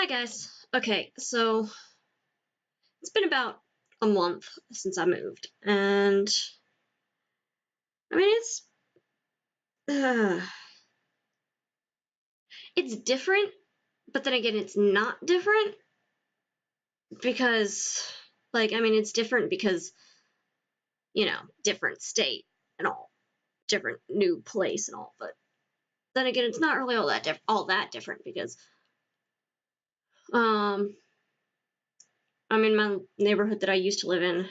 Hi guys. Okay, so it's been about a month since I moved, and I mean uh, it's different, but then again it's not different because it's different because different state and all, different new place and all, but then again it's not really all that different because um my neighborhood that I used to live in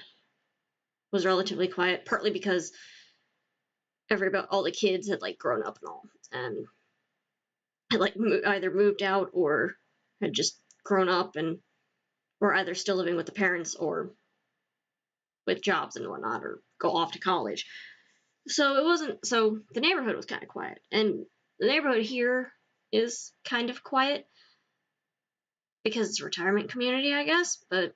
was relatively quiet, partly because all the kids had grown up and all, and had either moved out or had just grown up and were either still living with the parents or with jobs and whatnot, or go off to college. So the neighborhood was kind of quiet, and the neighborhood here is kind of quiet because it's a retirement community, I guess, but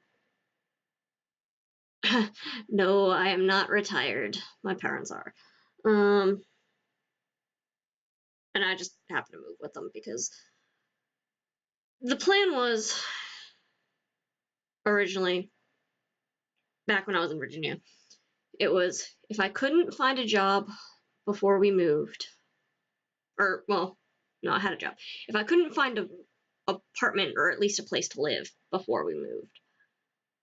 no, I am not retired. My parents are. And I just happened to move with them because the plan was originally, back when I was in Virginia, it was if I couldn't find a job before we moved, or, well, no, I had a job. If I couldn't find an apartment or at least a place to live before we moved,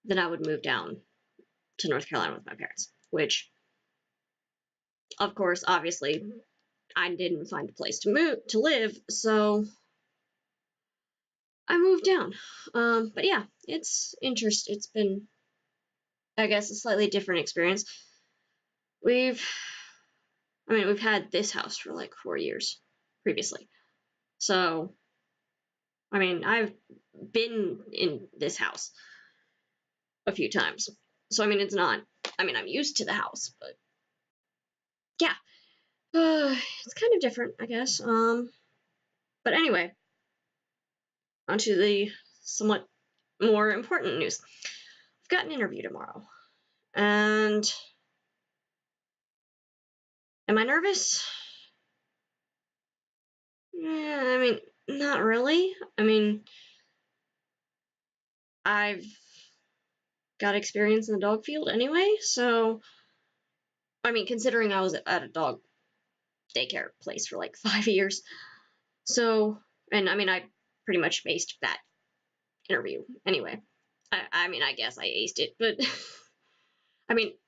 then I would move down to North Carolina with my parents, which, of course, obviously, I didn't find a place to live, so I moved down. But yeah, it's been, I guess, a slightly different experience. We've had this house for 4 years previously. So, I've been in this house a few times. So, it's not, I'm used to the house, but yeah. It's kind of different, I guess. But anyway, onto the somewhat more important news. I've got an interview tomorrow. And am I nervous? Yeah, not really. I've got experience in the dog field anyway, so considering I was at a dog daycare place for 5 years. So, and I pretty much aced that interview anyway. I guess I aced it, but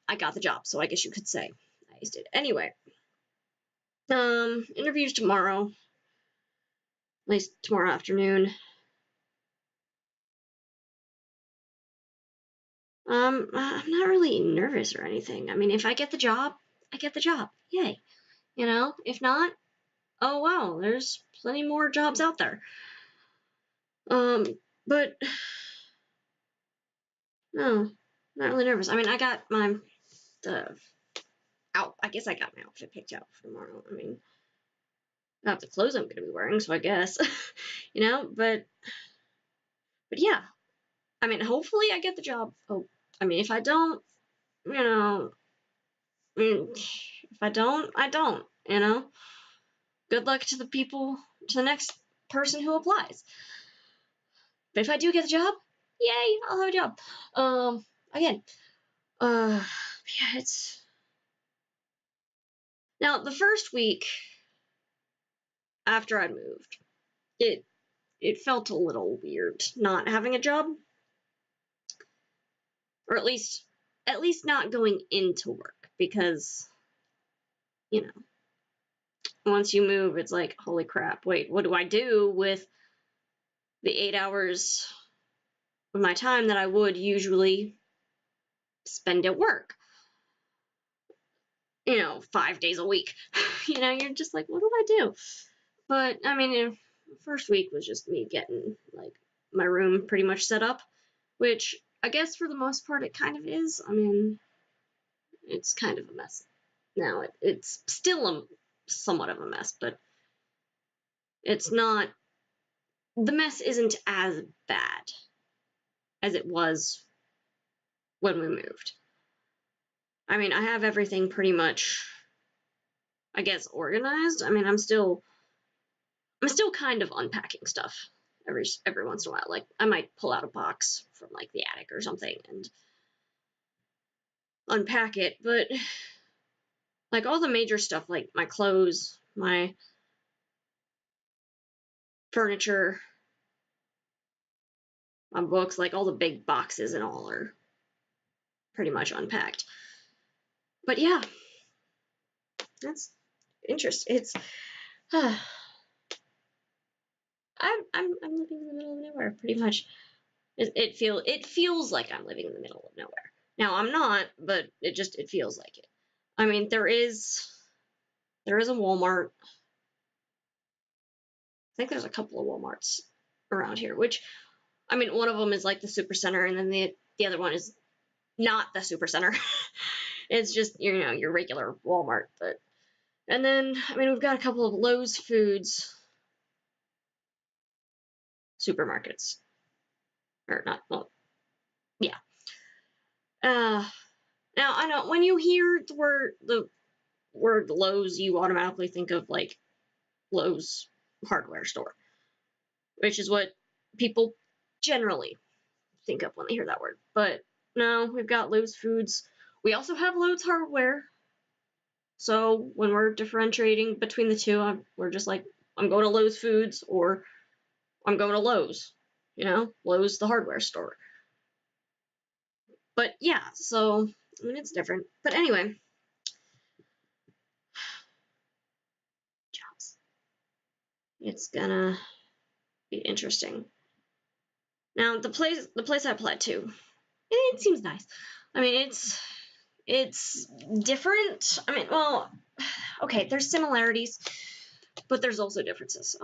I got the job, so I guess you could say I aced it. Anyway, interviews tomorrow, at least tomorrow afternoon. I'm not really nervous or anything. If I get the job, I get the job. Yay. If not, oh wow, there's plenty more jobs out there. But no, not really nervous. I got I guess I got my outfit picked out for tomorrow. I have the clothes I'm gonna be wearing, so I guess, but yeah. Hopefully I get the job. Oh, if I don't, if I don't, I don't, Good luck to the next person who applies. But if I do get the job, yay, I'll have a job. Again, yeah, it's... Now, the first week after I moved, it felt a little weird not having a job. Or at least not going into work, because, once you move, it's like, holy crap, wait, what do I do with the 8 hours of my time that I would usually spend at work? 5 days a week. You're just like, what do I do? But, the first week was just me getting, my room pretty much set up, which I guess for the most part it kind of is. It's kind of a mess now. It's still somewhat of a mess, but it's not... The mess isn't as bad as it was when we moved. I have everything pretty much, I guess, organized. I'm still kind of unpacking stuff every once in a while. Like I might pull out a box from like the attic or something and unpack it, but like all the major stuff, like my clothes, my furniture, my books, like all the big boxes and all are pretty much unpacked. But yeah, that's interesting. It's I'm living in the middle of nowhere pretty much. It feels like I'm living in the middle of nowhere. Now I'm not, but it feels like it. I mean, there is a Walmart. I think there's a couple of Walmarts around here, which I mean, one of them is like the super center, and then the other one is not the super center. It's just your regular Walmart. But and then I mean, we've got a couple of Lowe's Foods supermarkets, or not? Well, yeah. Now I know when you hear the word Lowe's, you automatically think of like Lowe's hardware store, which is what people generally think of when they hear that word. But no, we've got Lowe's Foods. We also have Lowe's Hardware. So when we're differentiating between the two, we're just like, I'm going to Lowe's Foods or I'm going to Lowe's. Lowe's the hardware store. But yeah, so I mean it's different. But anyway, jobs. It's gonna be interesting. Now the place I applied to, it seems nice. I mean it's different. I mean, well, okay, there's similarities, but there's also differences.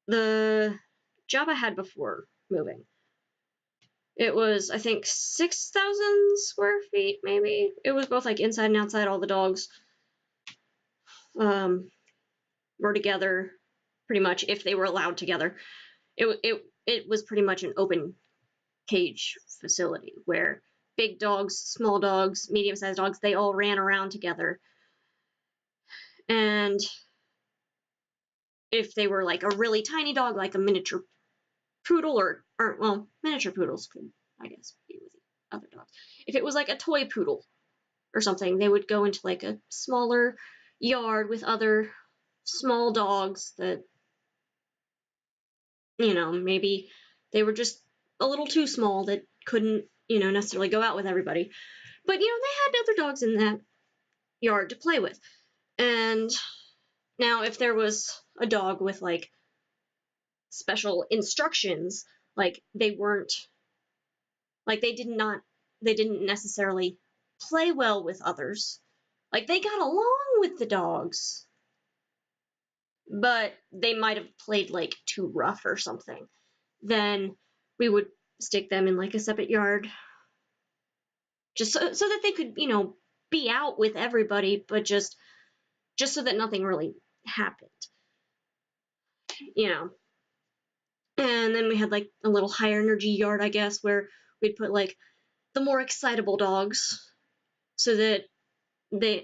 The job I had before moving, it was I think 6,000 square feet, maybe. It was both like inside and outside. All the dogs were together, pretty much if they were allowed together. It was pretty much an open cage facility where big dogs, small dogs, medium-sized dogs, they all ran around together. And if they were like a really tiny dog, like a miniature poodle or well, miniature poodles could, I guess, be with other dogs. If it was like a toy poodle or something, they would go into like a smaller yard with other small dogs that, maybe they were just a little too small that couldn't, necessarily go out with everybody. But, they had other dogs in that yard to play with. And now if there was a dog with like special instructions, like they didn't necessarily play well with others. Like they got along with the dogs, but they might have played like too rough or something. Then we would stick them in like a separate yard just so that they could, be out with everybody, but just so that nothing really happened. And then we had like a little higher energy yard, I guess, where we'd put like the more excitable dogs so that those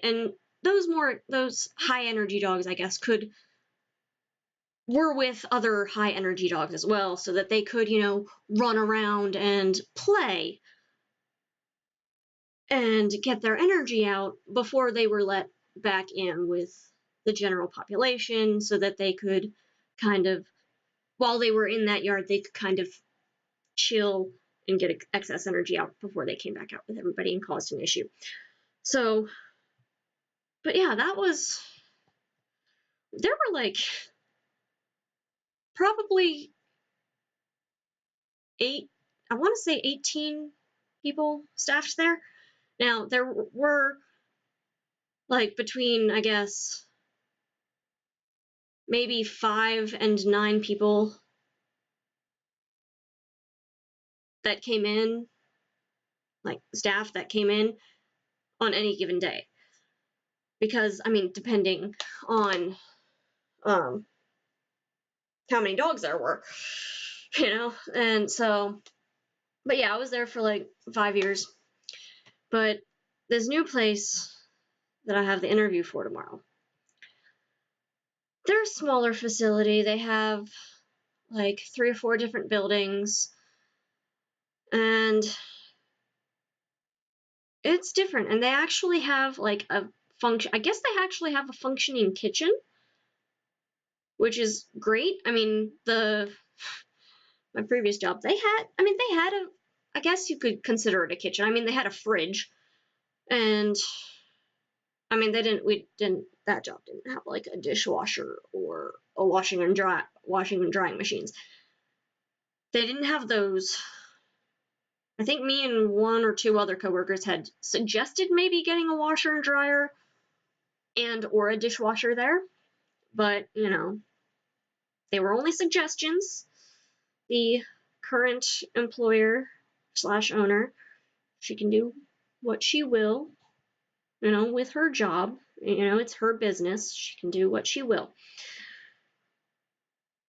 high energy dogs, I guess, were with other high energy dogs as well, so that they could, run around and play and get their energy out before they were let back in with the general population, so that they could kind of, while they were in that yard, they could kind of chill and get excess energy out before they came back out with everybody and caused an issue. So, but yeah, there were like probably I want to say 18 people staffed there. Now, there were like between, I guess, maybe 5 and 9 people that came in, like staff that came in on any given day. Because, I mean, depending on how many dogs there were, and so, but yeah, I was there for like 5 years. But this new place that I have the interview for tomorrow, they're a smaller facility. They have like 3 or 4 different buildings, and it's different. And they actually have like a I guess they actually have a functioning kitchen, which is great. I mean, my previous job, they had a, I guess you could consider it a kitchen. I mean, they had a fridge, and I mean, that job didn't have like a dishwasher or a washing and drying machines. They didn't have those. I think me and 1 or 2 other coworkers had suggested maybe getting a washer and dryer and or a dishwasher there, but you know, they were only suggestions. The current employer / owner, she can do what she will, you know, with her job. You know, it's her business. She can do what she will.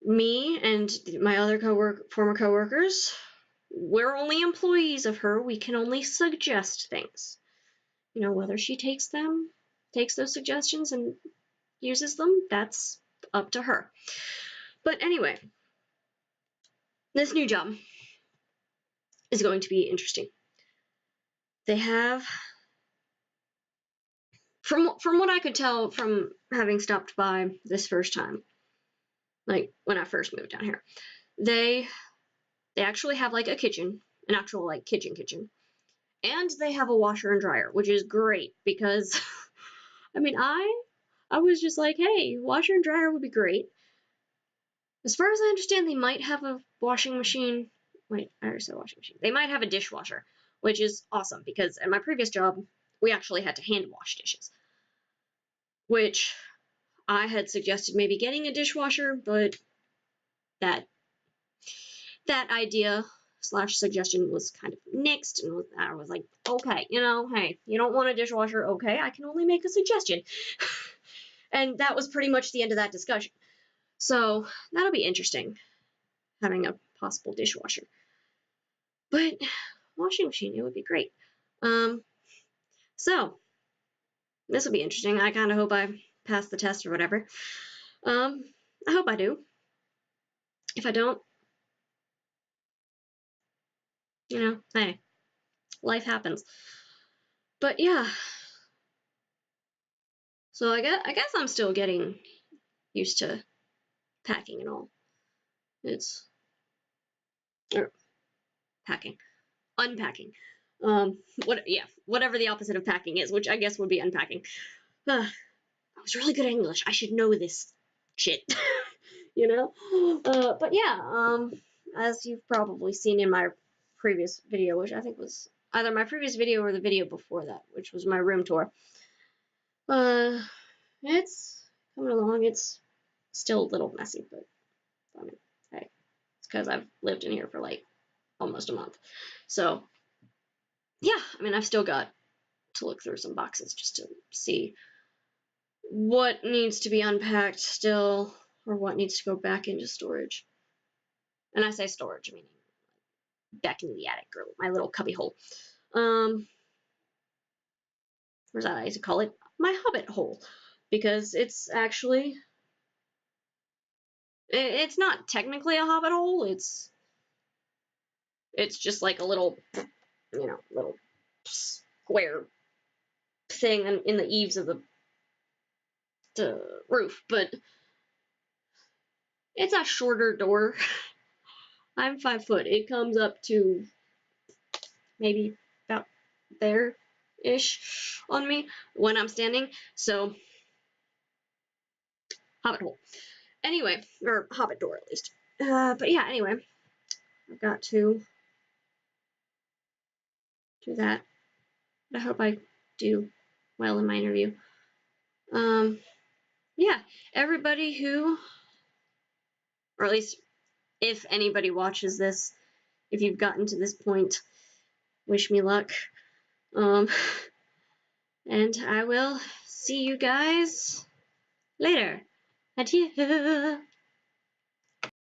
Me and my other former coworkers, we're only employees of her. We can only suggest things. You know, whether she takes those suggestions and uses them, that's up to her. But anyway, this new job is going to be interesting. They have, from what I could tell from having stopped by this first time, like when I first moved down here, they actually have like a kitchen, an actual like kitchen, and they have a washer and dryer, which is great because I mean, I was just like, hey, washer and dryer would be great. As far as I understand, they might have a washing machine. Wait, I already said washing machine. They might have a dishwasher, which is awesome because at my previous job, we actually had to hand wash dishes, which I had suggested maybe getting a dishwasher, but that idea / suggestion was kind of nixed, and I was like, okay, you know, hey, you don't want a dishwasher, okay, I can only make a suggestion. And that was pretty much the end of that discussion. So that'll be interesting, having a possible dishwasher. But washing machine, it would be great. So this will be interesting. I kind of hope I pass the test or whatever. I hope I do. If I don't, you know, hey, life happens. But yeah. So I guess I'm still getting used to packing and all. It's packing, unpacking. Whatever the opposite of packing is, which I guess would be unpacking. I was really good at English. I should know this shit, you know. But yeah, as you've probably seen in my previous video, which I think was either my previous video or the video before that, which was my room tour. It's coming along. It's still a little messy, but I mean, hey, it's because I've lived in here for like almost a month. So yeah, I mean, I've still got to look through some boxes just to see what needs to be unpacked still, or what needs to go back into storage. And I say storage, meaning back into the attic or my little cubby hole. Where's that I used to call it? My hobbit hole. Because it's actually, it's not technically a hobbit hole, it's just like a little, you know, little square thing in the eaves of the roof, but it's a shorter door. I'm 5 foot. It comes up to maybe about there-ish on me when I'm standing. So, hobbit hole. Anyway, or hobbit door at least. But yeah, anyway, I've got to do that. I hope I do well in my interview. Yeah, everybody who, or at least if anybody watches this, if you've gotten to this point, wish me luck. And I will see you guys later. Adieu.